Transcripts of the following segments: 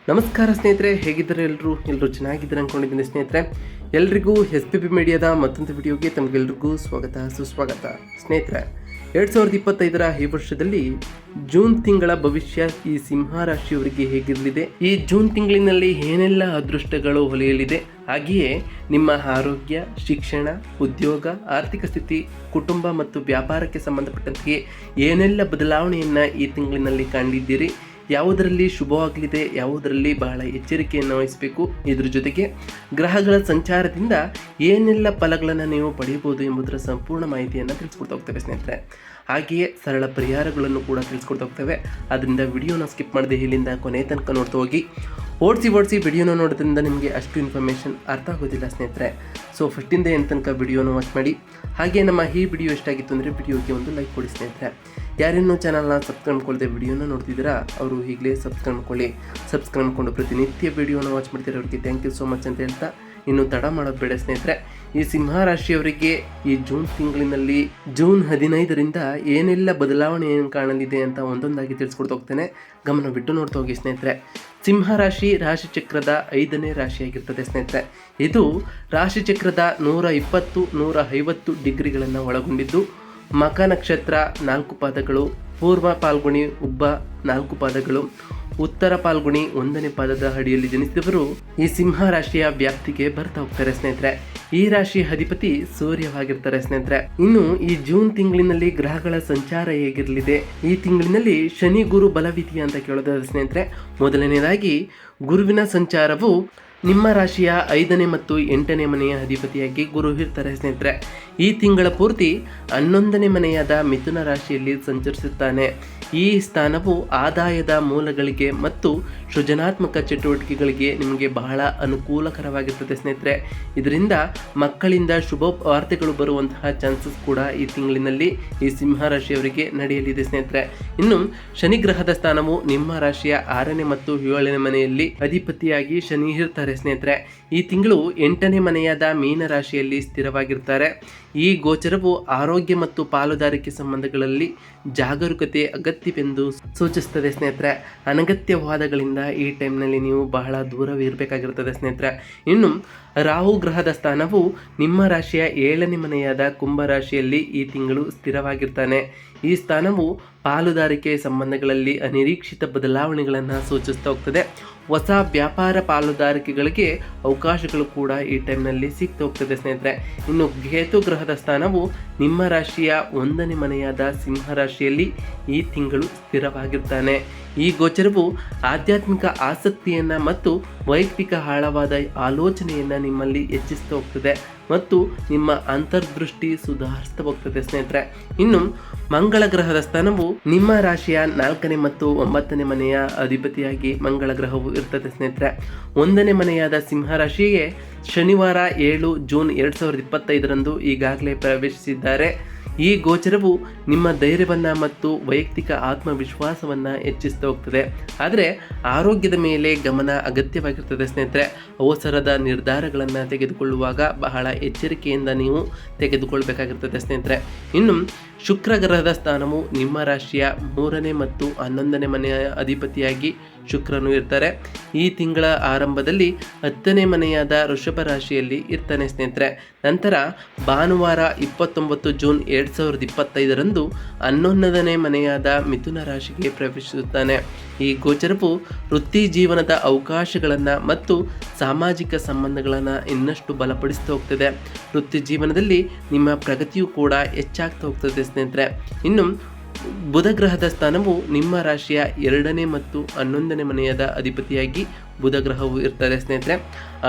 ನಮಸ್ಕಾರ ಸ್ನೇಹಿತರೆ, ಹೇಗಿದ್ದಾರೆ ಎಲ್ಲರೂ ಚೆನ್ನಾಗಿದ್ದಾರೆ ಅಂದ್ಕೊಂಡಿದ್ದೀನಿ ಸ್ನೇಹಿತರೆ. ಎಲ್ರಿಗೂ SPP ಮೀಡಿಯಾದ ಮತ್ತೊಂದು ವಿಡಿಯೋಗೆ ತಮಗೆಲ್ರಿಗೂ ಸ್ವಾಗತ ಸುಸ್ವಾಗತ. ಸ್ನೇಹಿತರೆ, 2025ರ ಈ ವರ್ಷದಲ್ಲಿ ಜೂನ್ ತಿಂಗಳ ಭವಿಷ್ಯ ಈ ಸಿಂಹ ರಾಶಿಯವರಿಗೆ ಹೇಗಿರಲಿದೆ, ಈ ಜೂನ್ ತಿಂಗಳಿನಲ್ಲಿ ಏನೆಲ್ಲ ಅದೃಷ್ಟಗಳು ಹೊಳೆಯಲಿದೆ, ಹಾಗೆಯೇ ನಿಮ್ಮ ಆರೋಗ್ಯ, ಶಿಕ್ಷಣ, ಉದ್ಯೋಗ, ಆರ್ಥಿಕ ಸ್ಥಿತಿ, ಕುಟುಂಬ ಮತ್ತು ವ್ಯಾಪಾರಕ್ಕೆ ಸಂಬಂಧಪಟ್ಟಂತೆ ಏನೆಲ್ಲ ಬದಲಾವಣೆಯನ್ನು ಈ ತಿಂಗಳಿನಲ್ಲಿ ಕಂಡಿದ್ದೀರಿ, ಯಾವುದರಲ್ಲಿ ಶುಭವಾಗಲಿದೆ, ಯಾವುದರಲ್ಲಿ ಬಹಳ ಎಚ್ಚರಿಕೆಯನ್ನು ವಹಿಸಬೇಕು, ಇದ್ರ ಜೊತೆಗೆ ಗ್ರಹಗಳ ಸಂಚಾರದಿಂದ ಏನೆಲ್ಲ ಫಲಗಳನ್ನು ನೀವು ಪಡೆಯಬಹುದು ಎಂಬುದರ ಸಂಪೂರ್ಣ ಮಾಹಿತಿಯನ್ನು ತಿಳಿಸ್ಕೊಡ್ತಾ ಹೋಗ್ತೇವೆ ಸ್ನೇಹಿತರೆ. ಹಾಗೆಯೇ ಸರಳ ಪರಿಹಾರಗಳನ್ನು ಕೂಡ ತಿಳಿಸ್ಕೊಡ್ತಾ ಹೋಗ್ತೇವೆ. ಅದರಿಂದ ವಿಡಿಯೋನ ಸ್ಕಿಪ್ ಮಾಡದೆ ಇಲ್ಲಿಂದ ಕೊನೆ ತನಕ ನೋಡ್ತಾ ಹೋಗಿ. ಓಡಿಸಿ ವಿಡಿಯೋನ ನೋಡೋದ್ರಿಂದ ನಿಮಗೆ ಅಷ್ಟು ಇನ್ಫಾರ್ಮೇಷನ್ ಅರ್ಥ ಆಗೋದಿಲ್ಲ ಸ್ನೇಹಿತರೆ. ಸೊ ಫಸ್ಟಿಂದ ಏನು ತನಕ ವಿಡಿಯೋನ ವಾಚ್ ಮಾಡಿ. ಹಾಗೆ ನಮ್ಮ ಈ ವಿಡಿಯೋ ಎಷ್ಟಾಗಿತ್ತು ಅಂದರೆ ವಿಡಿಯೋಗೆ ಒಂದು ಲೈಕ್ ಕೊಡಿ ಸ್ನೇಹಿತರೆ. ಯಾರೇನೂ ಚಾನಲ್ನ ಸಬ್ಸ್ಕ್ರೈಬ್ ಮಾಡ್ಕೊಳ್ಳದೆ ವಿಡಿಯೋನ ನೋಡ್ತಿದ್ದೀರಾ ಅವರು ಈಗಲೇ ಸಬ್ಸ್ಕ್ರೈಬ್ ಮಾಡ್ಕೊಳ್ಳಿ. ಸಬ್ಸ್ಕ್ರೈಬ್ ಮಾಡ್ಕೊಂಡು ಪ್ರತಿನಿತ್ಯ ವಿಡಿಯೋನ ವಾಚ್ ಮಾಡ್ತಿರೋ ಅವರಿಗೆ ಥ್ಯಾಂಕ್ ಯು ಸೋ ಮಚ್ ಅಂತ ಹೇಳ್ತಾ, ಇನ್ನು ತಡ ಮಾಡೋದು ಬೇಡ ಸ್ನೇಹಿತರೆ. ಈ ಸಿಂಹ ರಾಶಿಯವರಿಗೆ ಈ ಜೂನ್ ತಿಂಗಳಿನಲ್ಲಿ ಜೂನ್ 15ರಿಂದ ಏನೆಲ್ಲ ಬದಲಾವಣೆ ಏನು ಕಾಣಲಿದೆ ಅಂತ ಒಂದೊಂದಾಗಿ ತಿಳಿಸ್ಕೊಡ್ತಾ ಹೋಗ್ತೇನೆ. ಗಮನ ಬಿಟ್ಟು ನೋಡ್ತಾ ಹೋಗಿ ಸ್ನೇಹಿತರೆ. ಸಿಂಹ ರಾಶಿ ರಾಶಿಚಕ್ರದ 5ನೇ ರಾಶಿಯಾಗಿರ್ತದೆ ಸ್ನೇಹಿತರೆ. ಇದು ರಾಶಿಚಕ್ರದ 120-150 ಡಿಗ್ರಿಗಳನ್ನು ಒಳಗೊಂಡಿದ್ದು, ಮಖ ನಕ್ಷತ್ರ 4 ಪಾದಗಳು, ಪೂರ್ವ ಪಾಲ್ಗುಣಿ ಉಬ್ಬ 4 ಪಾದಗಳು, ಉತ್ತರ ಪಾಲ್ಗುಣಿ 1ನೇ ಪಾದದ ಅಡಿಯಲ್ಲಿ ಜನಿಸಿದವರು ಈ ಸಿಂಹ ರಾಶಿಯ ವ್ಯಾಪ್ತಿಗೆ ಬರ್ತಾ ಹೋಗ್ತಾರೆ ಸ್ನೇಹಿತರೆ. ಈ ರಾಶಿ ಅಧಿಪತಿ ಸೂರ್ಯವಾಗಿರ್ತಾರೆ ಸ್ನೇಹಿತರೆ. ಇನ್ನು ಈ ಜೂನ್ ತಿಂಗಳಿನಲ್ಲಿ ಗ್ರಹಗಳ ಸಂಚಾರ ಹೇಗಿರಲಿದೆ, ಈ ತಿಂಗಳಿನಲ್ಲಿ ಶನಿ ಗುರು ಬಲವಿದೆಯಾ ಅಂತ ಕೇಳೋದಾದ್ರೆ ಸ್ನೇಹಿತರೆ, ಮೊದಲನೇದಾಗಿ ಗುರುವಿನ ಸಂಚಾರವು ನಿಮ್ಮ ರಾಶಿಯ 5ನೇ ಮತ್ತು 8ನೇ ಮನೆಯ ಅಧಿಪತಿಯಾಗಿ ಗುರು ಇರ್ತಾರೆ ಸ್ನೇಹಿತರೆ. ಈ ತಿಂಗಳ ಪೂರ್ತಿ 11ನೇ ಮನೆಯಾದ ಮಿಥುನ ರಾಶಿಯಲ್ಲಿ ಸಂಚರಿಸುತ್ತಾನೆ. ಈ ಸ್ಥಾನವು ಆದಾಯದ ಮೂಲಗಳಿಗೆ ಮತ್ತು ಸೃಜನಾತ್ಮಕ ಚಟುವಟಿಕೆಗಳಿಗೆ ನಿಮಗೆ ಬಹಳ ಅನುಕೂಲಕರವಾಗಿರ್ತದೆ ಸ್ನೇಹಿತರೆ. ಇದರಿಂದ ಮಕ್ಕಳಿಂದ ಶುಭ ವಾರ್ತೆಗಳು ಬರುವಂತಹ ಚಾನ್ಸಸ್ ಕೂಡ ಈ ತಿಂಗಳಿನಲ್ಲಿ ಈ ಸಿಂಹ ರಾಶಿಯವರಿಗೆ ನಡೆಯಲಿದೆ ಸ್ನೇಹಿತರೆ. ಇನ್ನು ಶನಿ ಗ್ರಹದ ಸ್ಥಾನವು ನಿಮ್ಮ ರಾಶಿಯ 6ನೇ ಮತ್ತು 7ನೇ ಮನೆಯಲ್ಲಿ ಅಧಿಪತಿಯಾಗಿ ಶನಿ ಇರ್ತಾರೆ ಸ್ನೇಹಿತರೆ. ಈ ತಿಂಗಳು 8ನೇ ಮನೆಯಾದ ಮೀನ ರಾಶಿಯಲ್ಲಿ ಸ್ಥಿರವಾಗಿರ್ತಾರೆ. ಈ ಗೋಚರವು ಆರೋಗ್ಯ ಮತ್ತು ಪಾಲುದಾರಿಕೆ ಸಂಬಂಧಗಳಲ್ಲಿ ಜಾಗರೂಕತೆ ಅಗತ್ಯವೆಂದು ಸೂಚಿಸುತ್ತದೆ ಸ್ನೇಹಿತರೆ. ಅನಗತ್ಯ ವಾದಗಳಿಂದ ಈ ಟೈಮ್ನಲ್ಲಿ ನೀವು ಬಹಳ ದೂರವಿರಬೇಕಾಗಿರುತ್ತದೆ ಸ್ನೇಹಿತರೆ. ಇನ್ನು ರಾಹು ಗ್ರಹದ ಸ್ಥಾನವು ನಿಮ್ಮ ರಾಶಿಯ 7ನೇ ಮನೆಯಾದ ಕುಂಭ ರಾಶಿಯಲ್ಲಿ ಈ ತಿಂಗಳು ಸ್ಥಿರವಾಗಿರ್ತಾನೆ. ಈ ಸ್ಥಾನವು ಪಾಲುದಾರಿಕೆ ಸಂಬಂಧಗಳಲ್ಲಿ ಅನಿರೀಕ್ಷಿತ ಬದಲಾವಣೆಗಳನ್ನು ಸೂಚಿಸ್ತಾ ಹೋಗ್ತದೆ. ಹೊಸ ವ್ಯಾಪಾರ ಪಾಲುದಾರಿಕೆಗಳಿಗೆ ಅವಕಾಶಗಳು ಕೂಡ ಈ ಟೈಮ್ನಲ್ಲಿ ಸಿಗ್ತಾ ಹೋಗ್ತದೆ ಸ್ನೇಹಿತರೆ. ಇನ್ನು ಕೇತು ಗ್ರಹದ ಸ್ಥಾನವು ನಿಮ್ಮ ರಾಶಿಯ 1ನೇ ಮನೆಯಾದ ಸಿಂಹ ರಾಶಿಯಲ್ಲಿ ಈ ತಿಂಗಳು ಸ್ಥಿರವಾಗಿರ್ತಾನೆ. ಈ ಗೋಚರವು ಆಧ್ಯಾತ್ಮಿಕ ಆಸಕ್ತಿಯನ್ನು ಮತ್ತು ವೈಯಕ್ತಿಕ ಆಳವಾದ ಆಲೋಚನೆಯನ್ನು ನಿಮ್ಮಲ್ಲಿ ಹೆಚ್ಚಿಸ್ತಾ ಹೋಗ್ತದೆ ಮತ್ತು ನಿಮ್ಮ ಅಂತರ್ದೃಷ್ಟಿ ಸುಧಾರಿಸ್ತಾ ಹೋಗ್ತದೆ ಸ್ನೇಹಿತರೆ. ಇನ್ನು ಮಂಗಳ ಗ್ರಹದ ಸ್ಥಾನವು ನಿಮ್ಮ ರಾಶಿಯ 4ನೇ ಮತ್ತು 9ನೇ ಮನೆಯ ಅಧಿಪತಿಯಾಗಿ ಮಂಗಳ ಗ್ರಹವು ಇರ್ತದೆ ಸ್ನೇಹಿತರೆ. 1ನೇ ಮನೆಯಾದ ಸಿಂಹ ರಾಶಿಗೆ ಶನಿವಾರ 7 ಜೂನ್ 2025ರಂದು ಈಗಾಗಲೇ ಪ್ರವೇಶಿಸಿದ್ದಾರೆ. ಈ ಗೋಚರವು ನಿಮ್ಮ ಧೈರ್ಯವನ್ನು ಮತ್ತು ವೈಯಕ್ತಿಕ ಆತ್ಮವಿಶ್ವಾಸವನ್ನು ಹೆಚ್ಚಿಸ್ತಾ ಹೋಗ್ತದೆ. ಆದರೆ ಆರೋಗ್ಯದ ಮೇಲೆ ಗಮನ ಅಗತ್ಯವಾಗಿರ್ತದೆ ಸ್ನೇಹಿತರೆ. ಅವಸರದ ನಿರ್ಧಾರಗಳನ್ನು ತೆಗೆದುಕೊಳ್ಳುವಾಗ ಬಹಳ ಎಚ್ಚರಿಕೆಯಿಂದ ನೀವು ತೆಗೆದುಕೊಳ್ಬೇಕಾಗಿರ್ತದೆ ಸ್ನೇಹಿತರೆ. ಇನ್ನು ಶುಕ್ರ ಗ್ರಹದ ಸ್ಥಾನವು ನಿಮ್ಮ ರಾಶಿಯ 3ನೇ ಮತ್ತು 11ನೇ ಮನೆಯ ಅಧಿಪತಿಯಾಗಿ ಶುಕ್ರನು ಇರ್ತಾರೆ. ಈ ತಿಂಗಳ ಆರಂಭದಲ್ಲಿ 10ನೇ ಮನೆಯಾದ ವೃಷಭ ರಾಶಿಯಲ್ಲಿ ಇರ್ತಾನೆ ಸ್ನೇಹಿತರೆ. ನಂತರ ಭಾನುವಾರ 29 ಜೂನ್ 2025ರಂದು 11ನೇ ಮನೆಯಾದ ಮಿಥುನ ರಾಶಿಗೆ ಪ್ರವೇಶಿಸುತ್ತಾನೆ. ಈ ಗೋಚರವು ವೃತ್ತಿ ಜೀವನದ ಅವಕಾಶಗಳನ್ನು ಮತ್ತು ಸಾಮಾಜಿಕ ಸಂಬಂಧಗಳನ್ನು ಇನ್ನಷ್ಟು ಬಲಪಡಿಸ್ತಾ ಹೋಗ್ತದೆ. ವೃತ್ತಿ ಜೀವನದಲ್ಲಿ ನಿಮ್ಮ ಪ್ರಗತಿಯೂ ಕೂಡ ಹೆಚ್ಚಾಗ್ತಾ ಹೋಗ್ತದೆ ಸ್ನೇಹಿತರೆ. ಇನ್ನು ಬುಧ ಗ್ರಹದ ಸ್ಥಾನವು ನಿಮ್ಮ ರಾಶಿಯ 2ನೇ ಮತ್ತು 11ನೇ ಮನೆಯಾದ ಅಧಿಪತಿಯಾಗಿ ಬುಧ ಗ್ರಹವು ಇರ್ತಾರೆ ಸ್ನೇಹಿತರೆ.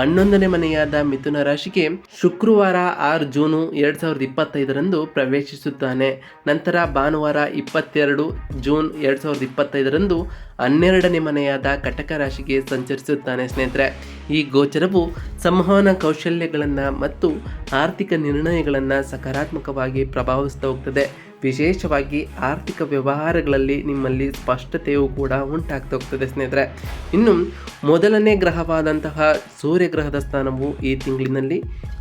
11ನೇ ಮನೆಯಾದ ಮಿಥುನ ರಾಶಿಗೆ ಶುಕ್ರವಾರ 6 ಜೂನು 2025ರಂದು ಪ್ರವೇಶಿಸುತ್ತಾನೆ. ನಂತರ ಭಾನುವಾರ 22 ಜೂನ್ 2025ರಂದು 12ನೇ ಮನೆಯಾದ ಕಟಕ ರಾಶಿಗೆ ಸಂಚರಿಸುತ್ತಾನೆ ಸ್ನೇಹಿತರೆ. ಈ ಗೋಚರವು ಸಂವಹನ ಕೌಶಲ್ಯಗಳನ್ನು ಮತ್ತು ಆರ್ಥಿಕ ನಿರ್ಣಯಗಳನ್ನು ಸಕಾರಾತ್ಮಕವಾಗಿ ಪ್ರಭಾವಿಸ್ತಾ ಹೋಗ್ತದೆ. ವಿಶೇಷವಾಗಿ ಆರ್ಥಿಕ ವ್ಯವಹಾರಗಳಲ್ಲಿ ನಿಮ್ಮಲ್ಲಿ ಸ್ಪಷ್ಟತೆಯೂ ಕೂಡ ಉಂಟಾಗ್ತಾ ಹೋಗ್ತದೆ ಸ್ನೇಹಿತರೆ. ಇನ್ನು ಮೊದಲನೇ ಗ್ರಹವಾದಂತಹ ಸೂರ್ಯಗ್ರಹದ ಸ್ಥಾನವು ಈ ತಿಂಗಳಿನಲ್ಲಿ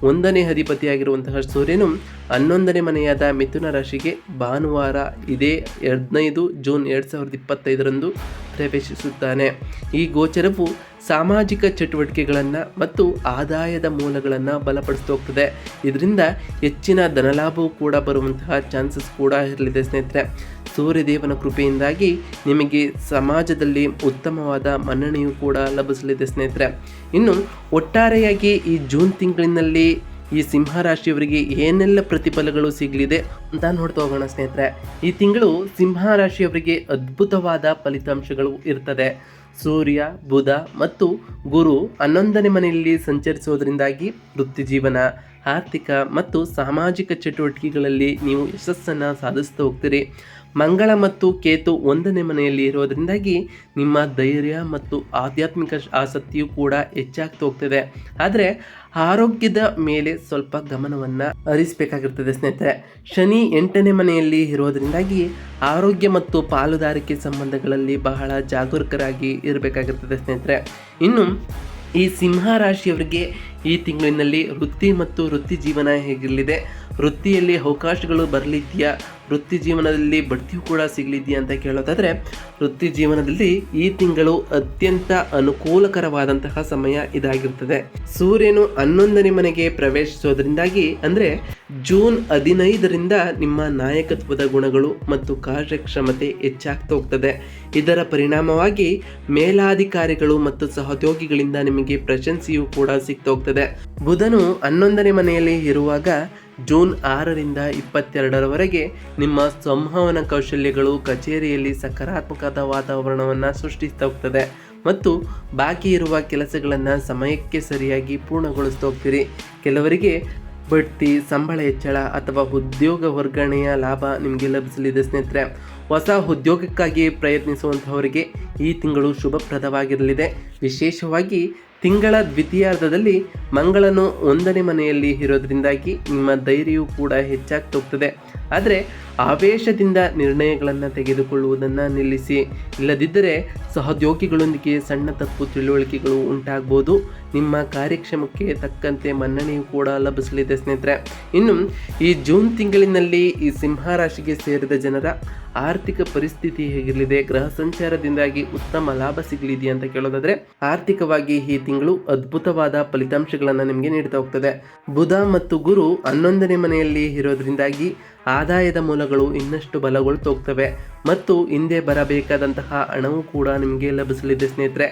1ನೇ ಅಧಿಪತಿಯಾಗಿರುವಂತಹ ಸೂರ್ಯನು 11ನೇ ಮನೆಯಾದ ಮಿಥುನ ರಾಶಿಗೆ ಭಾನುವಾರ ಇದೇ 15 ಜೂನ್ 2025 ಪ್ರವೇಶಿಸುತ್ತಾನೆ. ಈ ಗೋಚರವು ಸಾಮಾಜಿಕ ಚಟುವಟಿಕೆಗಳನ್ನು ಮತ್ತು ಆದಾಯದ ಮೂಲಗಳನ್ನು ಬಲಪಡಿಸ್ತಾ ಹೋಗ್ತದೆ. ಇದರಿಂದ ಹೆಚ್ಚಿನ ಧನಲಾಭವೂ ಕೂಡ ಬರುವಂತಹ ಚಾನ್ಸಸ್ ಕೂಡ ಇರಲಿದೆ ಸ್ನೇಹಿತರೆ. ಸೂರ್ಯದೇವನ ಕೃಪೆಯಿಂದಾಗಿ ನಿಮಗೆ ಸಮಾಜದಲ್ಲಿ ಉತ್ತಮವಾದ ಮನ್ನಣೆಯೂ ಕೂಡ ಲಭಿಸಲಿದೆ ಸ್ನೇಹಿತರೆ. ಇನ್ನು ಒಟ್ಟಾರೆಯಾಗಿ ಈ ಜೂನ್ ತಿಂಗಳಿನಲ್ಲಿ ಈ ಸಿಂಹರಾಶಿಯವರಿಗೆ ಏನೆಲ್ಲ ಪ್ರತಿಫಲಗಳು ಸಿಗಲಿದೆ ಅಂತ ನೋಡ್ತಾ ಹೋಗೋಣ ಸ್ನೇಹಿತರೆ. ಈ ತಿಂಗಳು ಸಿಂಹರಾಶಿಯವರಿಗೆ ಅದ್ಭುತವಾದ ಫಲಿತಾಂಶಗಳು ಇರ್ತದೆ. ಸೂರ್ಯ, ಬುಧ ಮತ್ತು ಗುರು 11ನೇ ಮನೆಯಲ್ಲಿ ಸಂಚರಿಸೋದ್ರಿಂದಾಗಿ ವೃತ್ತಿ ಜೀವನ, ಆರ್ಥಿಕ ಮತ್ತು ಸಾಮಾಜಿಕ ಚಟುವಟಿಕೆಗಳಲ್ಲಿ ನೀವು ಯಶಸ್ಸನ್ನು ಸಾಧಿಸ್ತಾ ಹೋಗ್ತೀರಿ. ಮಂಗಳ ಮತ್ತು ಕೇತು 1ನೇ ಮನೆಯಲ್ಲಿ ಇರೋದ್ರಿಂದಾಗಿ ನಿಮ್ಮ ಧೈರ್ಯ ಮತ್ತು ಆಧ್ಯಾತ್ಮಿಕ ಆಸಕ್ತಿಯು ಕೂಡ ಹೆಚ್ಚಾಗ್ತಾ ಹೋಗ್ತದೆ. ಆದರೆ ಆರೋಗ್ಯದ ಮೇಲೆ ಸ್ವಲ್ಪ ಗಮನವನ್ನು ಹರಿಸಬೇಕಾಗಿರ್ತದೆ ಸ್ನೇಹಿತರೆ. ಶನಿ 8ನೇ ಮನೆಯಲ್ಲಿ ಇರೋದ್ರಿಂದಾಗಿ ಆರೋಗ್ಯ ಮತ್ತು ಪಾಲುದಾರಿಕೆ ಸಂಬಂಧಗಳಲ್ಲಿ ಬಹಳ ಜಾಗರೂಕರಾಗಿ ಇರಬೇಕಾಗಿರ್ತದೆ ಸ್ನೇಹಿತರೆ. ಇನ್ನು ಈ ಸಿಂಹರಾಶಿಯವರಿಗೆ ಈ ತಿಂಗಳಿನಲ್ಲಿ ವೃತ್ತಿ ಜೀವನ ಹೇಗಿರಲಿದೆ, ವೃತ್ತಿಯಲ್ಲಿ ಅವಕಾಶಗಳು ಬರಲಿದೆಯಾ, ವೃತ್ತಿ ಜೀವನದಲ್ಲಿ ಬಡ್ತಿಯೂ ಕೂಡ ಸಿಗಲಿದೆಯಾ ಅಂತ ಕೇಳೋದಾದರೆ, ವೃತ್ತಿ ಜೀವನದಲ್ಲಿ ಈ ತಿಂಗಳು ಅತ್ಯಂತ ಅನುಕೂಲಕರವಾದಂತಹ ಸಮಯ ಇದಾಗಿರ್ತದೆ. ಸೂರ್ಯನು 11ನೇ ಮನೆಗೆ ಪ್ರವೇಶಿಸೋದ್ರಿಂದಾಗಿ ಅಂದರೆ ಜೂನ್ 15ರಿಂದ ನಿಮ್ಮ ನಾಯಕತ್ವದ ಗುಣಗಳು ಮತ್ತು ಕಾರ್ಯಕ್ಷಮತೆ ಹೆಚ್ಚಾಗ್ತಾ ಹೋಗ್ತದೆ. ಇದರ ಪರಿಣಾಮವಾಗಿ ಮೇಲಾಧಿಕಾರಿಗಳು ಮತ್ತು ಸಹೋದ್ಯೋಗಿಗಳಿಂದ ನಿಮಗೆ ಪ್ರಶಂಸೆಯೂ ಕೂಡ ಸಿಗ್ತಾ ಹೋಗ್ತದೆ. ಬುಧನು 11ನೇ ಮನೆಯಲ್ಲಿ ಇರುವಾಗ ಜೂನ್ 6ರಿಂದ 22ರವರೆಗೆ ನಿಮ್ಮ ಸಂವಹನ ಕೌಶಲ್ಯಗಳು ಕಚೇರಿಯಲ್ಲಿ ಸಕಾರಾತ್ಮಕವಾದ ವಾತಾವರಣವನ್ನು ಸೃಷ್ಟಿಸ್ತಾ ಹೋಗ್ತದೆ ಮತ್ತು ಬಾಕಿ ಇರುವ ಕೆಲಸಗಳನ್ನು ಸಮಯಕ್ಕೆ ಸರಿಯಾಗಿ ಪೂರ್ಣಗೊಳಿಸ್ತಾ ಹೋಗ್ತೀರಿ. ಕೆಲವರಿಗೆ ಬಡ್ತಿ, ಸಂಬಳ ಹೆಚ್ಚಳ ಅಥವಾ ಉದ್ಯೋಗ ವರ್ಗಾವಣೆಯ ಲಾಭ ನಿಮಗೆ ಲಭಿಸಲಿದೆ ಸ್ನೇಹಿತರೆ. ಹೊಸ ಉದ್ಯೋಗಕ್ಕಾಗಿ ಪ್ರಯತ್ನಿಸುವಂಥವರಿಗೆ ಈ ತಿಂಗಳು ಶುಭಪ್ರದವಾಗಿರಲಿದೆ. ವಿಶೇಷವಾಗಿ ತಿಂಗಳ ದ್ವಿತೀಯಾರ್ಧದಲ್ಲಿ ಮಂಗಳನು 1ನೇ ಮನೆಯಲ್ಲಿ ಇರೋದ್ರಿಂದಾಗಿ ನಿಮ್ಮ ಧೈರ್ಯವೂ ಕೂಡ ಹೆಚ್ಚಾಗ್ತಾ ಹೋಗ್ತದೆ. ಆದರೆ ಆವೇಶದಿಂದ ನಿರ್ಣಯಗಳನ್ನು ತೆಗೆದುಕೊಳ್ಳುವುದನ್ನು ನಿಲ್ಲಿಸಿ, ಇಲ್ಲದಿದ್ದರೆ ಸಹೋದ್ಯೋಗಿಗಳೊಂದಿಗೆ ಸಣ್ಣ ತಪ್ಪು ತಿಳುವಳಿಕೆಗಳು ಉಂಟಾಗ್ಬೋದು. ನಿಮ್ಮ ಕಾರ್ಯಕ್ಷಮಕ್ಕೆ ತಕ್ಕಂತೆ ಮನ್ನಣೆಯೂ ಕೂಡ ಲಭಿಸಲಿದೆ ಸ್ನೇಹಿತರೆ. ಇನ್ನು ಈ ಜೂನ್ ತಿಂಗಳಿನಲ್ಲಿ ಈ ಸಿಂಹರಾಶಿಗೆ ಸೇರಿದ ಜನರ ಆರ್ಥಿಕ ಪರಿಸ್ಥಿತಿ ಹೇಗಿರಲಿದೆ, ಗ್ರಹ ಸಂಚಾರದಿಂದಾಗಿ ಉತ್ತಮ ಲಾಭ ಸಿಗಲಿದೆಯಾ ಅಂತ ಕೇಳೋದಾದರೆ, ಆರ್ಥಿಕವಾಗಿ ಈ ತಿಂಗಳು ಅದ್ಭುತವಾದ ಫಲಿತಾಂಶಗಳನ್ನು ನಿಮಗೆ ನೀಡ್ತಾ ಹೋಗ್ತದೆ. ಬುಧ ಮತ್ತು ಗುರು 11ನೇ ಮನೆಯಲ್ಲಿ ಇರೋದ್ರಿಂದಾಗಿ ಆದಾಯದ ಮೂಲಗಳು ಇನ್ನಷ್ಟು ಬಲಗೊಳ್ತಾ ಹೋಗ್ತವೆ ಮತ್ತು ಹಿಂದೆ ಬರಬೇಕಾದಂತಹ ಹಣವೂ ಕೂಡ ನಿಮಗೆ ಲಭಿಸಲಿದೆ ಸ್ನೇಹಿತರೆ.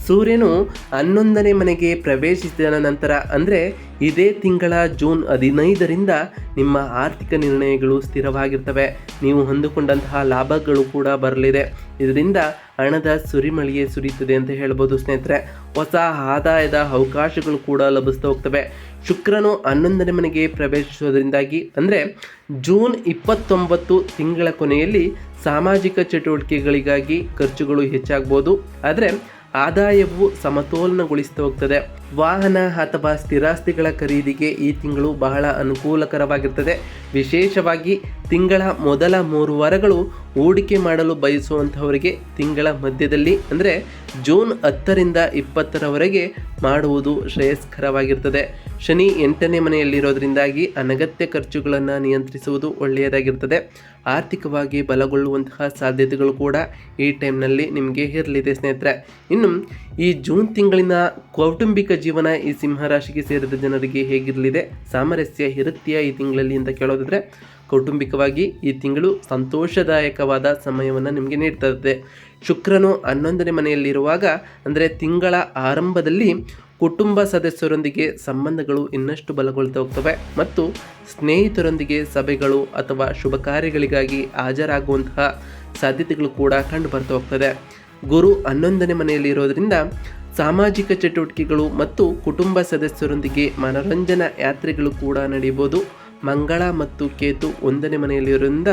ಸೂರ್ಯನು 11ನೇ ಮನೆಗೆ ಪ್ರವೇಶಿಸಿದ ನಂತರ ಅಂದರೆ ಇದೇ ತಿಂಗಳ ಜೂನ್ 15ರಿಂದ ನಿಮ್ಮ ಆರ್ಥಿಕ ನಿರ್ಣಯಗಳು ಸ್ಥಿರವಾಗಿರ್ತವೆ. ನೀವು ಹೊಂದಿಕೊಂಡಂತಹ ಲಾಭಗಳು ಕೂಡ ಬರಲಿದೆ. ಇದರಿಂದ ಹಣದ ಸುರಿಮಳೆಯೇ ಸುರಿಯುತ್ತದೆ ಅಂತ ಹೇಳ್ಬೋದು ಸ್ನೇಹಿತರೆ. ಹೊಸ ಆದಾಯದ ಅವಕಾಶಗಳು ಕೂಡ ಲಭಿಸ್ತಾ ಹೋಗ್ತವೆ. ಶುಕ್ರನು 11ನೇ ಮನೆಗೆ ಪ್ರವೇಶಿಸೋದ್ರಿಂದಾಗಿ ಅಂದರೆ ಜೂನ್ 29 ತಿಂಗಳ ಕೊನೆಯಲ್ಲಿ ಸಾಮಾಜಿಕ ಚಟುವಟಿಕೆಗಳಿಗಾಗಿ ಖರ್ಚುಗಳು ಹೆಚ್ಚಾಗ್ಬೋದು. ಆದರೆ ಆದಾಯವು ಸಮತೋಲನಗೊಳಿಸ್ತಾ ಹೋಗ್ತದೆ. ವಾಹನ ಅಥವಾ ಸ್ಥಿರಾಸ್ತಿಗಳ ಖರೀದಿಗೆ ಈ ತಿಂಗಳು ಬಹಳ ಅನುಕೂಲಕರವಾಗಿರ್ತದೆ. ವಿಶೇಷವಾಗಿ ತಿಂಗಳ ಮೊದಲ 3 ವಾರಗಳು ಹೂಡಿಕೆ ಮಾಡಲು ಬಯಸುವಂಥವರಿಗೆ ತಿಂಗಳ ಮಧ್ಯದಲ್ಲಿ ಅಂದರೆ ಜೂನ್ 10ರಿಂದ 20ರವರೆಗೆ ಮಾಡುವುದು ಶ್ರೇಯಸ್ಕರವಾಗಿರ್ತದೆ. ಶನಿ 8ನೇ ಮನೆಯಲ್ಲಿರೋದ್ರಿಂದಾಗಿ ಅನಗತ್ಯ ಖರ್ಚುಗಳನ್ನು ನಿಯಂತ್ರಿಸುವುದು ಒಳ್ಳೆಯದಾಗಿರ್ತದೆ. ಆರ್ಥಿಕವಾಗಿ ಬಲಗೊಳ್ಳುವಂತಹ ಸಾಧ್ಯತೆಗಳು ಕೂಡ ಈ ಟೈಮ್ನಲ್ಲಿ ನಿಮಗೆ ಇರಲಿದೆ ಸ್ನೇಹಿತರೆ. ಇನ್ನು ಈ ಜೂನ್ ತಿಂಗಳಿನ ಕೌಟುಂಬಿಕ ಜೀವನ ಈ ಸಿಂಹರಾಶಿಗೆ ಸೇರಿದ ಜನರಿಗೆ ಹೇಗಿರಲಿದೆ, ಸಾಮರಸ್ಯ ಇರುತ್ತೆಯಾ ಈ ತಿಂಗಳಲ್ಲಿ ಅಂತ ಕೇಳೋದಾದರೆ, ಕೌಟುಂಬಿಕವಾಗಿ ಈ ತಿಂಗಳು ಸಂತೋಷದಾಯಕವಾದ ಸಮಯವನ್ನು ನಿಮಗೆ ನೀಡ್ತಾ ಇರುತ್ತೆ. ಶುಕ್ರನು 11ನೇ ಮನೆಯಲ್ಲಿರುವಾಗ ಅಂದರೆ ತಿಂಗಳ ಆರಂಭದಲ್ಲಿ ಕುಟುಂಬ ಸದಸ್ಯರೊಂದಿಗೆ ಸಂಬಂಧಗಳು ಇನ್ನಷ್ಟು ಬಲಗೊಳ್ತಾ ಹೋಗ್ತವೆ ಮತ್ತು ಸ್ನೇಹಿತರೊಂದಿಗೆ ಸಭೆಗಳು ಅಥವಾ ಶುಭ ಕಾರ್ಯಗಳಿಗಾಗಿ ಹಾಜರಾಗುವಂತಹ ಸಾಧ್ಯತೆಗಳು ಕೂಡ ಕಂಡು ಬರ್ತಾ ಹೋಗ್ತದೆ. ಗುರು 11ನೇ ಮನೆಯಲ್ಲಿ ಇರೋದ್ರಿಂದ ಸಾಮಾಜಿಕ ಚಟುವಟಿಕೆಗಳು ಮತ್ತು ಕುಟುಂಬ ಸದಸ್ಯರೊಂದಿಗೆ ಮನರಂಜನಾ ಯಾತ್ರೆಗಳು ಕೂಡ ನಡೆಯಬಹುದು. ಮಂಗಳ ಮತ್ತು ಕೇತು 1ನೇ ಮನೆಯಲ್ಲಿರೋದ್ರಿಂದ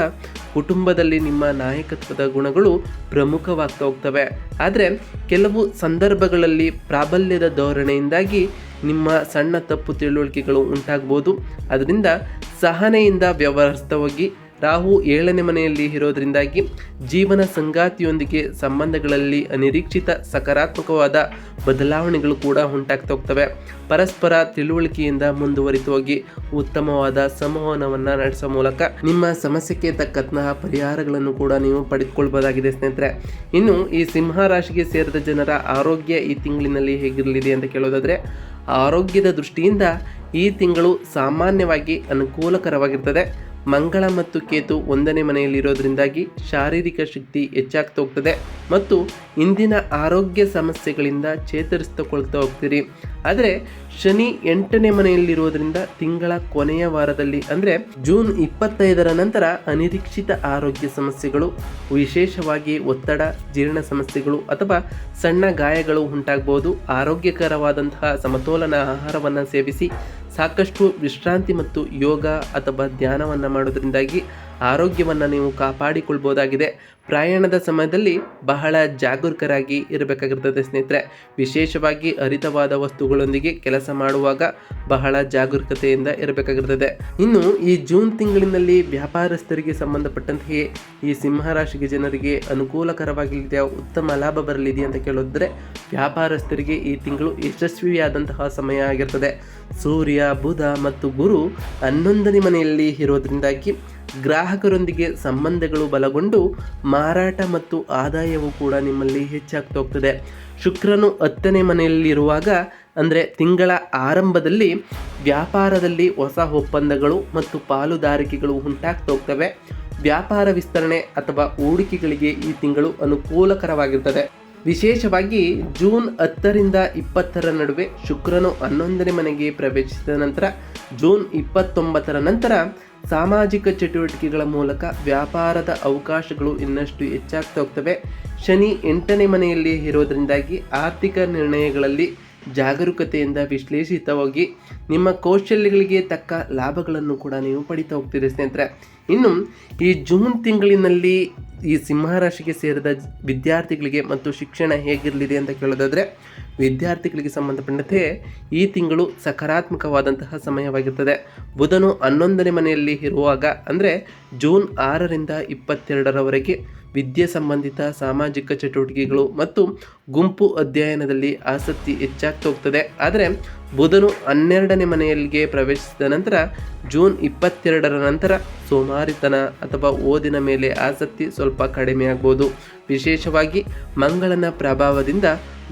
ಕುಟುಂಬದಲ್ಲಿ ನಿಮ್ಮ ನಾಯಕತ್ವದ ಗುಣಗಳು ಪ್ರಮುಖವಾಗ್ತಾ ಹೋಗ್ತವೆ. ಆದರೆ ಕೆಲವು ಸಂದರ್ಭಗಳಲ್ಲಿ ಪ್ರಾಬಲ್ಯದ ಧೋರಣೆಯಿಂದಾಗಿ ನಿಮ್ಮ ಸಣ್ಣ ತಪ್ಪು ತಿಳುವಳಿಕೆಗಳು ಉಂಟಾಗ್ಬೋದು. ಅದರಿಂದ ಸಹನೆಯಿಂದ ವ್ಯವಹರಿಸ್ತಾ ಹೋಗಿ. ರಾಹು 7ನೇ ಮನೆಯಲ್ಲಿ ಇರೋದ್ರಿಂದಾಗಿ ಜೀವನ ಸಂಗಾತಿಯೊಂದಿಗೆ ಸಂಬಂಧಗಳಲ್ಲಿ ಅನಿರೀಕ್ಷಿತ ಸಕಾರಾತ್ಮಕವಾದ ಬದಲಾವಣೆಗಳು ಕೂಡ ಉಂಟಾಗ್ತಾ ಹೋಗ್ತವೆ. ಪರಸ್ಪರ ತಿಳುವಳಿಕೆಯಿಂದ ಮುಂದುವರಿತು ಹೋಗಿ ಉತ್ತಮವಾದ ಸಂವಹನವನ್ನು ನಡೆಸುವ ಮೂಲಕ ನಿಮ್ಮ ಸಮಸ್ಯೆಗೆ ತಕ್ಕಂತಹ ಪರಿಹಾರಗಳನ್ನು ಕೂಡ ನೀವು ಪಡೆದುಕೊಳ್ಬಹುದಾಗಿದೆ ಸ್ನೇಹಿತರೆ. ಇನ್ನು ಈ ಸಿಂಹ ರಾಶಿಗೆ ಸೇರಿದ ಜನರ ಆರೋಗ್ಯ ಈ ತಿಂಗಳಿನಲ್ಲಿ ಹೇಗಿರಲಿದೆ ಅಂತ ಕೇಳೋದಾದರೆ, ಆರೋಗ್ಯದ ದೃಷ್ಟಿಯಿಂದ ಈ ತಿಂಗಳು ಸಾಮಾನ್ಯವಾಗಿ ಅನುಕೂಲಕರವಾಗಿರ್ತದೆ. ಮಂಗಳ ಮತ್ತು ಕೇತು 1ನೇ ಮನೆಯಲ್ಲಿರೋದ್ರಿಂದಾಗಿ ಶಾರೀರಿಕ ಶಕ್ತಿ ಹೆಚ್ಚಾಗ್ತಾ ಹೋಗ್ತದೆ ಮತ್ತು ಇಂದಿನ ಆರೋಗ್ಯ ಸಮಸ್ಯೆಗಳಿಂದ ಚೇತರಿಸಿಕೊಳ್ತಾ ಹೋಗ್ತೀರಿ. ಆದರೆ ಶನಿ 8ನೇ ಮನೆಯಲ್ಲಿರೋದ್ರಿಂದ ತಿಂಗಳ ಕೊನೆಯ ವಾರದಲ್ಲಿ ಅಂದರೆ ಜೂನ್ 25ರ ನಂತರ ಅನಿರೀಕ್ಷಿತ ಆರೋಗ್ಯ ಸಮಸ್ಯೆಗಳು, ವಿಶೇಷವಾಗಿ ಒತ್ತಡ, ಜೀರ್ಣ ಸಮಸ್ಯೆಗಳು ಅಥವಾ ಸಣ್ಣ ಗಾಯಗಳು ಉಂಟಾಗಬಹುದು. ಆರೋಗ್ಯಕರವಾದಂತಹ ಸಮತೋಲನ ಆಹಾರವನ್ನು ಸೇವಿಸಿ ಸಾಕಷ್ಟು ವಿಶ್ರಾಂತಿ ಮತ್ತು ಯೋಗ ಅಥವಾ ಧ್ಯಾನವನ್ನು ಮಾಡೋದ್ರಿಂದಾಗಿ ಆರೋಗ್ಯವನ್ನು ನೀವು ಕಾಪಾಡಿಕೊಳ್ಬೋದಾಗಿದೆ. ಪ್ರಯಾಣದ ಸಮಯದಲ್ಲಿ ಬಹಳ ಜಾಗರೂಕರಾಗಿ ಇರಬೇಕಾಗಿರ್ತದೆ ಸ್ನೇಹಿತರೆ. ವಿಶೇಷವಾಗಿ ಹರಿತವಾದ ವಸ್ತುಗಳೊಂದಿಗೆ ಕೆಲಸ ಮಾಡುವಾಗ ಬಹಳ ಜಾಗರೂಕತೆಯಿಂದ ಇರಬೇಕಾಗಿರ್ತದೆ. ಇನ್ನು ಈ ಜೂನ್ ತಿಂಗಳಿನಲ್ಲಿ ವ್ಯಾಪಾರಸ್ಥರಿಗೆ ಸಂಬಂಧಪಟ್ಟಂತೆಯೇ ಈ ಸಿಂಹರಾಶಿಗೆ ಜನರಿಗೆ ಅನುಕೂಲಕರವಾಗಿದೆಯಾ, ಉತ್ತಮ ಲಾಭ ಬರಲಿದೆ ಅಂತ ಕೇಳಿದ್ರೆ, ವ್ಯಾಪಾರಸ್ಥರಿಗೆ ಈ ತಿಂಗಳು ಯಶಸ್ವಿಯಾದಂತಹ ಸಮಯ ಆಗಿರ್ತದೆ. ಸೂರ್ಯ, ಬುಧ ಮತ್ತು ಗುರು 11ನೇ ಮನೆಯಲ್ಲಿ ಇರೋದ್ರಿಂದಾಗಿ ಗ್ರಾಹಕರೊಂದಿಗೆ ಸಂಬಂಧಗಳು ಬಲಗೊಂಡು ಮಾರಾಟ ಮತ್ತು ಆದಾಯವು ಕೂಡ ನಿಮ್ಮಲ್ಲಿ ಹೆಚ್ಚಾಗ್ತಾ ಹೋಗ್ತದೆ. ಶುಕ್ರನು 10ನೇ ಮನೆಯಲ್ಲಿರುವಾಗ ಅಂದರೆ ತಿಂಗಳ ಆರಂಭದಲ್ಲಿ ವ್ಯಾಪಾರದಲ್ಲಿ ಹೊಸ ಒಪ್ಪಂದಗಳು ಮತ್ತು ಪಾಲುದಾರಿಕೆಗಳು ಉಂಟಾಗ್ತಾ ಹೋಗ್ತವೆ. ವ್ಯಾಪಾರ ವಿಸ್ತರಣೆ ಅಥವಾ ಹೂಡಿಕೆಗಳಿಗೆ ಈ ತಿಂಗಳು ಅನುಕೂಲಕರವಾಗಿರ್ತದೆ. ವಿಶೇಷವಾಗಿ ಜೂನ್ 10ರಿಂದ 20ರ ನಡುವೆ ಶುಕ್ರನು 11ನೇ ಮನೆಗೆ ಪ್ರವೇಶಿಸಿದ ನಂತರ ಜೂನ್ 29ರ ನಂತರ ಸಾಮಾಜಿಕ ಚಟುವಟಿಕೆಗಳ ಮೂಲಕ ವ್ಯಾಪಾರದ ಅವಕಾಶಗಳು ಇನ್ನಷ್ಟು ಹೆಚ್ಚಾಗ್ತಾ ಹೋಗ್ತವೆ. ಶನಿ 8ನೇ ಮನೆಯಲ್ಲಿ ಇರೋದ್ರಿಂದಾಗಿ ಆರ್ಥಿಕ ನಿರ್ಣಯಗಳಲ್ಲಿ ಜಾಗರೂಕತೆಯಿಂದ ವಿಶ್ಲೇಷಿತ ಹೋಗಿ ನಿಮ್ಮ ಕೌಶಲ್ಯಗಳಿಗೆ ತಕ್ಕ ಲಾಭಗಳನ್ನು ಕೂಡ ನೀವು ಪಡಿತಾ ಹೋಗ್ತೀರಿ ಸ್ನೇಹಿತರೆ. ಇನ್ನು ಈ ಜೂನ್ ತಿಂಗಳಿನಲ್ಲಿ ಈ ಸಿಂಹರಾಶಿಗೆ ಸೇರಿದ ವಿದ್ಯಾರ್ಥಿಗಳಿಗೆ ಮತ್ತು ಶಿಕ್ಷಣ ಹೇಗಿರಲಿದೆ ಅಂತ ಕೇಳೋದಾದರೆ, ವಿದ್ಯಾರ್ಥಿಗಳಿಗೆ ಸಂಬಂಧಪಟ್ಟಂತೆ ಈ ತಿಂಗಳು ಸಕಾರಾತ್ಮಕವಾದಂತಹ ಸಮಯವಾಗಿರ್ತದೆ. ಬುಧನು 11ನೇ ಮನೆಯಲ್ಲಿ ಇರುವಾಗ ಅಂದರೆ ಜೂನ್ 6ರಿಂದ 22ರವರೆಗೆ ವಿದ್ಯೆ ಸಂಬಂಧಿತ ಸಾಮಾಜಿಕ ಚಟುವಟಿಕೆಗಳು ಮತ್ತು ಗುಂಪು ಅಧ್ಯಯನದಲ್ಲಿ ಆಸಕ್ತಿ ಹೆಚ್ಚಾಗ್ತಾ ಹೋಗ್ತದೆ. ಆದರೆ ಬುಧನು 12ನೇ ಮನೆಯಲ್ಲಿಗೆ ಪ್ರವೇಶಿಸಿದ ನಂತರ ಜೂನ್ 22ರ ನಂತರ ಸೋಮಾರಿತನ ಅಥವಾ ಓದಿನ ಮೇಲೆ ಆಸಕ್ತಿ ಸ್ವಲ್ಪ ಕಡಿಮೆ ಆಗ್ಬೋದು. ವಿಶೇಷವಾಗಿ ಮಂಗಳನ ಪ್ರಭಾವದಿಂದ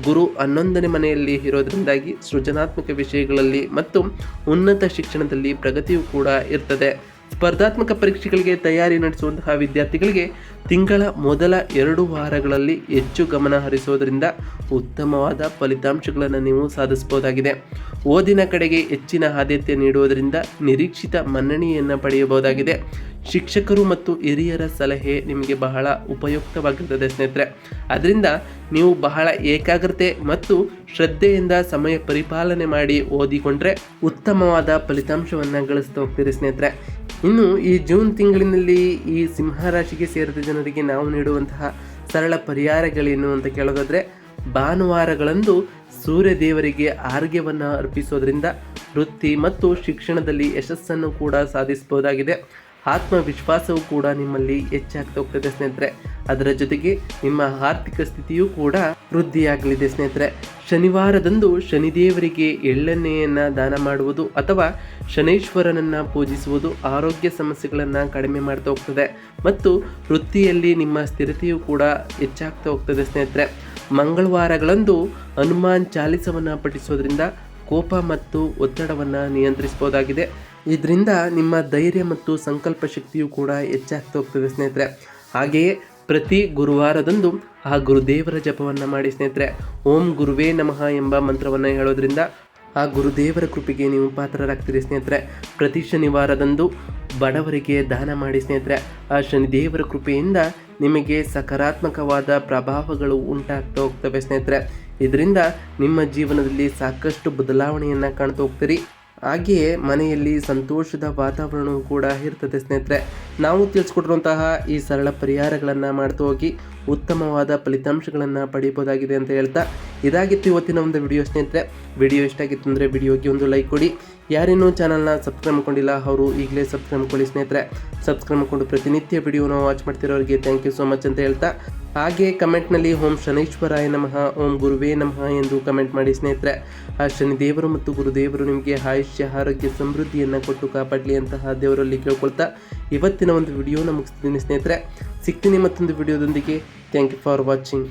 ಗುರು 11ನೇ ಮನೆಯಲ್ಲಿ ಇರೋದ್ರಿಂದಾಗಿ ಸೃಜನಾತ್ಮಕ ವಿಷಯಗಳಲ್ಲಿ ಮತ್ತು ಉನ್ನತ ಶಿಕ್ಷಣದಲ್ಲಿ ಪ್ರಗತಿಯೂ ಕೂಡ ಇರ್ತದೆ. ಸ್ಪರ್ಧಾತ್ಮಕ ಪರೀಕ್ಷೆಗಳಿಗೆ ತಯಾರಿ ನಡೆಸುವಂತಹ ವಿದ್ಯಾರ್ಥಿಗಳಿಗೆ ತಿಂಗಳ ಮೊದಲ 2 ವಾರಗಳಲ್ಲಿ ಹೆಚ್ಚು ಗಮನ ಹರಿಸೋದ್ರಿಂದ ಉತ್ತಮವಾದ ಫಲಿತಾಂಶಗಳನ್ನು ನೀವು ಸಾಧಿಸಬಹುದಾಗಿದೆ. ಓದಿನ ಕಡೆಗೆ ಹೆಚ್ಚಿನ ಆದ್ಯತೆ ನೀಡುವುದರಿಂದ ನಿರೀಕ್ಷಿತ ಮನ್ನಣೆಯನ್ನು ಪಡೆಯಬಹುದಾಗಿದೆ. ಶಿಕ್ಷಕರು ಮತ್ತು ಹಿರಿಯರ ಸಲಹೆ ನಿಮಗೆ ಬಹಳ ಉಪಯುಕ್ತವಾಗಿರ್ತದೆ ಸ್ನೇಹಿತರೆ. ಅದರಿಂದ ನೀವು ಬಹಳ ಏಕಾಗ್ರತೆ ಮತ್ತು ಶ್ರದ್ಧೆಯಿಂದ ಸಮಯ ಪರಿಪಾಲನೆ ಮಾಡಿ ಓದಿಕೊಂಡ್ರೆ ಉತ್ತಮವಾದ ಫಲಿತಾಂಶವನ್ನು ಗಳಿಸ್ತಾ ಹೋಗ್ತೀರಿ ಸ್ನೇಹಿತರೆ. ಇನ್ನು ಈ ಜೂನ್ ತಿಂಗಳಿನಲ್ಲಿ ಈ ಸಿಂಹರಾಶಿಗೆ ಸೇರಿದ ಜನರಿಗೆ ನಾವು ನೀಡುವಂತಹ ಸರಳ ಪರಿಹಾರಗಳೇನು ಅಂತ ಕೇಳೋದಾದರೆ, ಭಾನುವಾರಗಳಂದು ಸೂರ್ಯ ದೇವರಿಗೆ ಆರ್ಘ್ಯವನ್ನು ಅರ್ಪಿಸೋದ್ರಿಂದ ವೃತ್ತಿ ಮತ್ತು ಶಿಕ್ಷಣದಲ್ಲಿ ಯಶಸ್ಸನ್ನು ಕೂಡ ಸಾಧಿಸಬಹುದಾಗಿದೆ. ಆತ್ಮವಿಶ್ವಾಸವೂ ಕೂಡ ನಿಮ್ಮಲ್ಲಿ ಹೆಚ್ಚಾಗ್ತಾ ಹೋಗ್ತದೆ ಸ್ನೇಹಿತರೆ. ಅದರ ಜೊತೆಗೆ ನಿಮ್ಮ ಆರ್ಥಿಕ ಸ್ಥಿತಿಯೂ ಕೂಡ ವೃದ್ಧಿಯಾಗಲಿದೆ ಸ್ನೇಹಿತರೆ. ಶನಿವಾರದಂದು ಶನಿದೇವರಿಗೆ ಎಳ್ಳೆಣ್ಣೆಯನ್ನು ದಾನ ಮಾಡುವುದು ಅಥವಾ ಶನೈಶ್ವರನನ್ನು ಪೂಜಿಸುವುದು ಆರೋಗ್ಯ ಸಮಸ್ಯೆಗಳನ್ನು ಕಡಿಮೆ ಮಾಡ್ತಾ ಹೋಗ್ತದೆ ಮತ್ತು ವೃತ್ತಿಯಲ್ಲಿ ನಿಮ್ಮ ಸ್ಥಿರತೆಯೂ ಕೂಡ ಹೆಚ್ಚಾಗ್ತಾ ಹೋಗ್ತದೆ ಸ್ನೇಹಿತರೆ. ಮಂಗಳವಾರಗಳಂದು ಹನುಮಾನ್ ಚಾಲಿಸವನ್ನು ಪಠಿಸೋದ್ರಿಂದ ಕೋಪ ಮತ್ತು ಒತ್ತಡವನ್ನು ನಿಯಂತ್ರಿಸಬಹುದಾಗಿದೆ. ಇದರಿಂದ ನಿಮ್ಮ ಧೈರ್ಯ ಮತ್ತು ಸಂಕಲ್ಪ ಶಕ್ತಿಯೂ ಕೂಡ ಹೆಚ್ಚಾಗ್ತಾ ಹೋಗ್ತದೆ ಸ್ನೇಹಿತರೆ. ಹಾಗೆಯೇ ಪ್ರತಿ ಗುರುವಾರದಂದು ಆ ಗುರುದೇವರ ಜಪವನ್ನು ಮಾಡಿ ಸ್ನೇಹಿತರೆ. ಓಂ ಗುರುವೇ ನಮಃ ಎಂಬ ಮಂತ್ರವನ್ನು ಹೇಳೋದ್ರಿಂದ ಆ ಗುರುದೇವರ ಕೃಪೆಗೆ ನೀವು ಪಾತ್ರರಾಗ್ತೀರಿ ಸ್ನೇಹಿತರೆ. ಪ್ರತಿ ಶನಿವಾರದಂದು ಬಡವರಿಗೆ ದಾನ ಮಾಡಿ ಸ್ನೇಹಿತರೆ. ಆ ಶನಿದೇವರ ಕೃಪೆಯಿಂದ ನಿಮಗೆ ಸಕಾರಾತ್ಮಕವಾದ ಪ್ರಭಾವಗಳು ಉಂಟಾಗ್ತಾ ಹೋಗ್ತವೆ ಸ್ನೇಹಿತರೆ. ಇದರಿಂದ ನಿಮ್ಮ ಜೀವನದಲ್ಲಿ ಸಾಕಷ್ಟು ಬದಲಾವಣೆಯನ್ನು ಕಾಣ್ತಾ ಹೋಗ್ತೀರಿ. ಹಾಗೆಯೇ ಮನೆಯಲ್ಲಿ ಸಂತೋಷದ ವಾತಾವರಣವೂ ಕೂಡ ಇರ್ತದೆ ಸ್ನೇಹಿತರೆ. ನಾವು ತಿಳಿಸ್ಕೊಟ್ಟಿರುವಂತಹ ಈ ಸರಳ ಪರಿಹಾರಗಳನ್ನು ಮಾಡ್ತಾ ಹೋಗಿ ಉತ್ತಮವಾದ ಫಲಿತಾಂಶಗಳನ್ನು ಪಡೆಯಬಹುದಾಗಿದೆ ಅಂತ ಹೇಳ್ತಾ ಇದಾಗಿತ್ತು ಇವತ್ತಿನ ಒಂದು ವಿಡಿಯೋ ಸ್ನೇಹಿತರೆ. ವಿಡಿಯೋ ಇಷ್ಟ ಆಗಿತ್ತು ಅಂದರೆ ವಿಡಿಯೋಗೆ ಒಂದು ಲೈಕ್ ಕೊಡಿ. ಯಾರೇನೂ ಚಾನಲ್ನ ಸಬ್ಸ್ಕ್ರೈಬ್ ಮಾಡ್ಕೊಂಡಿಲ್ಲ ಅವರು ಈಗಲೇ ಸಬ್ಸ್ಕ್ರೈಬ್ ಮಾಡ್ಕೊಳ್ಳಿ ಸ್ನೇಹಿತರೆ. ಸಬ್ಸ್ಕ್ರೈಬ್ ಮಾಡಿಕೊಂಡು ಪ್ರತಿನಿತ್ಯ ವಿಡಿಯೋನ ವಾಚ್ ಮಾಡ್ತಿರೋರಿಗೆ ಥ್ಯಾಂಕ್ ಯು ಸೋ ಮಚ್ ಅಂತ ಹೇಳ್ತಾ, ಹಾಗೆ ಕಮೆಂಟ್ನಲ್ಲಿ ಓಂ ಶನೈಶ್ವರಾಯ ನಮಃ, ಓಂ ಗುರುವೇ ನಮಃ ಎಂದು ಕಮೆಂಟ್ ಮಾಡಿ ಸ್ನೇಹಿತರೆ. ಆ ಶನಿದೇವರು ಮತ್ತು ಗುರುದೇವರು ನಿಮಗೆ ಆಯುಷ್ಯ ಆರೋಗ್ಯ ಸಮೃದ್ಧಿಯನ್ನು ಕೊಟ್ಟು ಕಾಪಾಡಲಿ ಅಂತಹ ದೇವರಲ್ಲಿ ಕೇಳ್ಕೊಳ್ತಾ ಇವತ್ತಿನ ಒಂದು ವಿಡಿಯೋನ ಮುಗಿಸ್ತೀನಿ ಸ್ನೇಹಿತರೆ. ಸಿಗ್ತೀನಿ ಮತ್ತೊಂದು ವಿಡಿಯೋದೊಂದಿಗೆ. Thank you for watching.